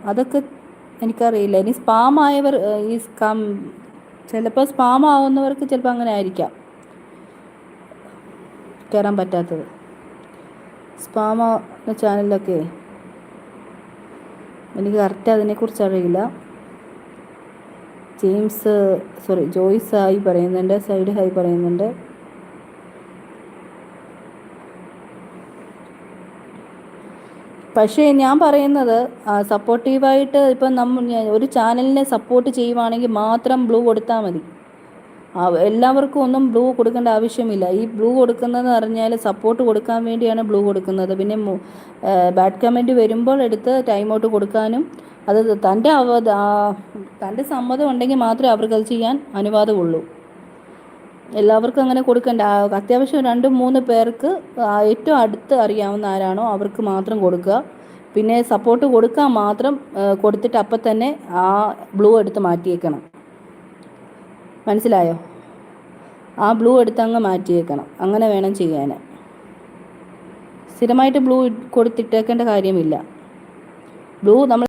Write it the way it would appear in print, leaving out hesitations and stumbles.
അതൊക്കെ എനിക്കറിയില്ല. ഇനി സ്പാം ആയവർ ഈ ചിലപ്പോൾ സ്പാം ആവുന്നവർക്ക് ചിലപ്പോൾ അങ്ങനെ ആയിരിക്കാം കയറാൻ പറ്റാത്തത്. സ്പാം ചാനലിലൊക്കെ എനിക്ക് കറക്റ്റ് അതിനെക്കുറിച്ച് അറിയില്ല. ജോയ്സ് ഹായ് പറയുന്നുണ്ട്, സൈഡ് ഹായ് പറയുന്നുണ്ട്. പക്ഷേ ഞാൻ പറയുന്നത് സപ്പോർട്ടീവായിട്ട് ഇപ്പം ഒരു ചാനലിനെ സപ്പോർട്ട് ചെയ്യുവാണെങ്കിൽ മാത്രം ബ്ലൂ കൊടുത്താൽ മതി. എല്ലാവർക്കും ഒന്നും ബ്ലൂ കൊടുക്കേണ്ട ആവശ്യമില്ല. ഈ ബ്ലൂ കൊടുക്കുന്നതെന്ന് പറഞ്ഞാൽ സപ്പോർട്ട് കൊടുക്കാൻ വേണ്ടിയാണ് ബ്ലൂ കൊടുക്കുന്നത്. പിന്നെ ബാഡ് കമൻറ്റ് വരുമ്പോൾ എടുത്ത് ടൈം ഔട്ട് കൊടുക്കാനും, അത് തൻ്റെ സമ്മതം ഉണ്ടെങ്കിൽ മാത്രമേ അവർക്കത് ചെയ്യാൻ അനുവാദമുള്ളൂ. എല്ലാവർക്കും അങ്ങനെ കൊടുക്കണ്ട. അത്യാവശ്യം 2-3 പേർക്ക് ഏറ്റവും അടുത്ത് അറിയാവുന്ന ആരാണോ അവർക്ക് മാത്രം കൊടുക്കുക. പിന്നെ സപ്പോർട്ട് കൊടുക്കാൻ മാത്രം കൊടുത്തിട്ട് അപ്പം തന്നെ ആ ബ്ലൂ എടുത്ത് മാറ്റിയേക്കണം. മനസ്സിലായോ? ആ ബ്ലൂ എടുത്ത് അങ്ങ് മാറ്റിയേക്കണം. അങ്ങനെ വേണം ചെയ്യാൻ. സ്ഥിരമായിട്ട് ബ്ലൂ കൊടുത്തിട്ടേക്കേണ്ട കാര്യമില്ല. ബ്ലൂ നമ്മൾ